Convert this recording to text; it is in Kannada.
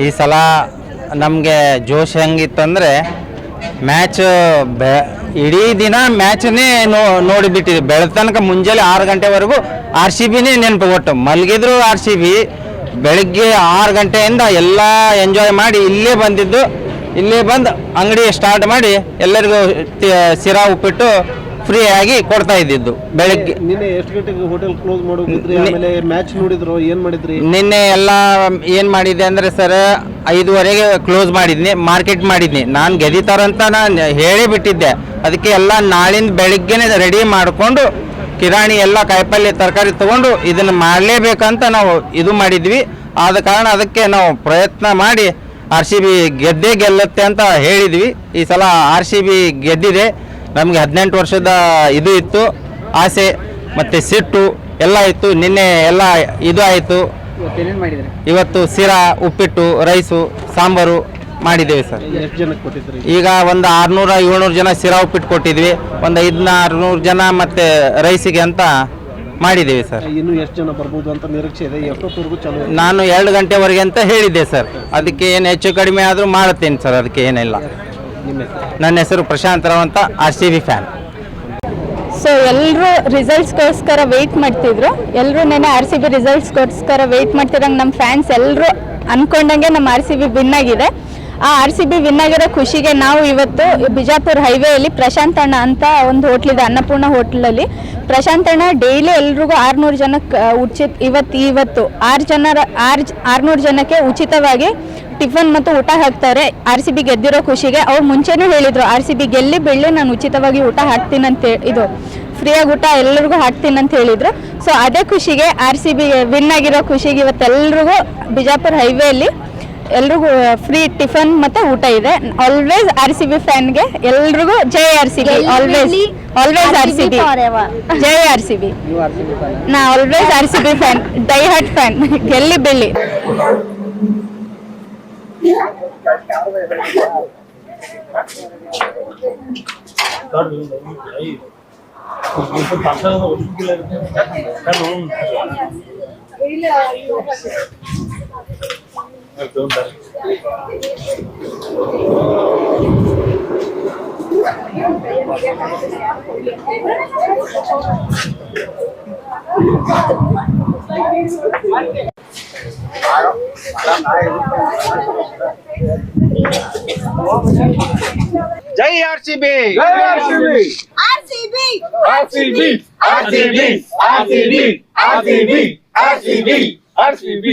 ಈ ಸಲ ನಮಗೆ ಜೋಶ್ ಹೆಂಗಿತ್ತಂದರೆ ಮ್ಯಾಚ್ ಇಡೀ ದಿನ ಮ್ಯಾಚನ್ನೇ ನೋಡಿಬಿಟ್ಟಿದೆ. ಬೆಳತನಕ ಮುಂಜಾನೆ 6 ಗಂಟೆವರೆಗೂ RCBನೇ ನೆನಪು. ಒಟ್ಟು ಮಲಗಿದ್ರು RCB. ಬೆಳಗ್ಗೆ 6 ಗಂಟೆಯಿಂದ ಎಲ್ಲ ಎಂಜಾಯ್ ಮಾಡಿ ಇಲ್ಲೇ ಬಂದಿದ್ದು. ಇಲ್ಲೇ ಬಂದು ಅಂಗಡಿ ಸ್ಟಾರ್ಟ್ ಮಾಡಿ ಎಲ್ಲರಿಗೂ ಸಿರಾ ಉಪ್ಪಿಟ್ಟು ಫ್ರೀ ಆಗಿ ಕೊಡ್ತಾ ಇದ್ದಿದ್ದು. ಬೆಳಗ್ಗೆ ನಿನ್ನೆ ಎಷ್ಟು ಗಂಟೆಗೆ ಹೋಟೆಲ್ ಕ್ಲೋಸ್ ಮಾಡೋದಿದ್ರಿ? ಆಮೇಲೆ ಮ್ಯಾಚ್ ನೋಡಿದ್ರು, ಏನು ಮಾಡಿದ್ರಿ? ನಿನ್ನೆ ಎಲ್ಲ ಏನು ಮಾಡಿದ್ದೆ ಅಂದರೆ ಸರ್ 5:30ಗೆ ಕ್ಲೋಸ್ ಮಾಡಿದ್ನಿ, ಮಾರ್ಕೆಟ್ ಮಾಡಿದ್ನಿ. ನಾನು ಗೆದಿತಾರಂತ ನಾನು ಹೇಳಿ ಬಿಟ್ಟಿದ್ದೆ. ಅದಕ್ಕೆ ಎಲ್ಲ ನಾಳಿಂದ ಬೆಳಿಗ್ಗೆನೇ ರೆಡಿ ಮಾಡಿಕೊಂಡು ಕಿರಾಣಿ ಎಲ್ಲ ಕಾಯಿಪಲ್ಯ ತರಕಾರಿ ತೊಗೊಂಡು ಇದನ್ನು ಮಾಡಲೇಬೇಕಂತ ನಾವು ಇದು ಮಾಡಿದ್ವಿ. ಆದ ಕಾರಣ ಅದಕ್ಕೆ ನಾವು ಪ್ರಯತ್ನ ಮಾಡಿ RCB ಗೆದ್ದೇ ಗೆಲ್ಲುತ್ತೆ ಅಂತ ಹೇಳಿದ್ವಿ. ಈ ಸಲ RCB ಗೆದ್ದಿದೆ. ನಮಗೆ 18 ವರ್ಷದ ಇದು ಇತ್ತು, ಆಸೆ ಮತ್ತು ಸಿಟ್ಟು ಎಲ್ಲ ಇತ್ತು. ನಿನ್ನೆ ಎಲ್ಲ ಇದು ಆಯಿತು. ಇವತ್ತು ಸಿರಾ, ಉಪ್ಪಿಟ್ಟು, ರೈಸು, ಸಾಂಬಾರು ಮಾಡಿದ್ದೇವೆ ಸರ್. ಎಷ್ಟು ಜನಕ್ಕೆ ಕೊಟ್ಟಿದ್ರಿ? ಈಗ ಒಂದು 600-700 ಜನ ಸಿರಾ ಉಪ್ಪಿಟ್ಟು ಕೊಟ್ಟಿದ್ವಿ. ಒಂದು 500-600 ಜನ ಮತ್ತು ರೈಸಿಗೆ ಅಂತ ಮಾಡಿದ್ದೀವಿ ಸರ್. ಇನ್ನು ಎಷ್ಟು ಜನ ಬರ್ಬೋದು ಅಂತ ನಿರೀಕ್ಷೆ ಇದೆ? ಎಷ್ಟೊತ್ತವರೆಗೂ ಚಾಲು? ನಾನು 2 ಗಂಟೆವರೆಗೆ ಅಂತ ಹೇಳಿದ್ದೆ ಸರ್. ಅದಕ್ಕೆ ಏನು ಹೆಚ್ಚು ಕಡಿಮೆ ಆದರೂ ಮಾಡುತ್ತೇನೆ ಸರ್, ಅದಕ್ಕೆ ಏನಿಲ್ಲ. ನನ್ನ ಹೆಸರು ಪ್ರಶಾಂತ್ ರಾವ್ ಅಂತ, RCB ಫ್ಯಾನ್. ಸೊ ಎಲ್ಲರೂ ರಿಸಲ್ಟ್ಸ್ಗೋಸ್ಕರ ವೆಯ್ಟ್ ಮಾಡ್ತಿದ್ರು. ಎಲ್ಲರೂ ನೆನೆ RCB ರಿಸಲ್ಟ್ಸ್ಗೋಸ್ಕರ ವೆಯ್ಟ್ ಮಾಡ್ತಿರಂಗೆ ನಮ್ಮ ಫ್ಯಾನ್ಸ್ ಎಲ್ಲರೂ ಅಂದ್ಕೊಂಡಂಗೆ ನಮ್ಮ RCB ವಿನ್ ಆಗಿದೆ. ಆ RCB ವಿನ್ ಆಗಿರೋ ಖುಷಿಗೆ ನಾವು ಇವತ್ತು ಬಿಜಾಪುರ ಹೈವೇಯಲ್ಲಿ ಪ್ರಶಾಂತ್ ಅಣ್ಣ ಅಂತ ಒಂದು ಹೋಟ್ಲಿದೆ, ಅನ್ನಪೂರ್ಣ ಹೋಟ್ಲಲ್ಲಿ. ಪ್ರಶಾಂತ್ ಅಣ್ಣ ಡೈಲಿ ಎಲ್ರಿಗೂ 600 ಜನಕ್ಕೆ ಇವತ್ತು 600 ಜನಕ್ಕೆ ಉಚಿತವಾಗಿ ಟಿಫನ್ ಮತ್ತು ಊಟ ಹಾಕ್ತಾರೆ. RCB ಗೆದ್ದಿರೋ ಖುಷಿಗೆ. ಅವ್ರು ಮುಂಚೆನೂ ಹೇಳಿದರು RCB ಗೆಲ್ಲಿ ಬೆಳ್ಳಿ ನಾನು ಉಚಿತವಾಗಿ ಊಟ ಹಾಕ್ತೀನಂತ, ಇದು ಫ್ರೀಯಾಗಿ ಊಟ ಎಲ್ಲರಿಗೂ ಹಾಕ್ತೀನಿ ಅಂತ ಹೇಳಿದರು. ಸೊ ಅದೇ ಖುಷಿಗೆ RCB ವಿನ್ ಆಗಿರೋ ಖುಷಿಗೆ ಇವತ್ತೆಲ್ರಿಗೂ ಬಿಜಾಪುರ ಹೈವೇಯಲ್ಲಿ ಎಲ್ರಿಗೂ ಫ್ರೀ ಟಿಫನ್ ಮತ್ತು ಊಟ ಇದೆ. ಆಲ್ವೇಸ್ RCB ಫ್ಯಾನ್ಗೆ ಎಲ್ರಿಗೂ ಜೈ RCB. ಆಲ್ವೇಸ್ RCB, ಜೈ RCB. ನಾ always RCB fan, die hard fan. ಗೆಲ್ಲಿ ಬೆಳ್ಳಿ. जय RCB, RCB, RCB, RCB, RCB, RCB, RCB, RCB, RCB.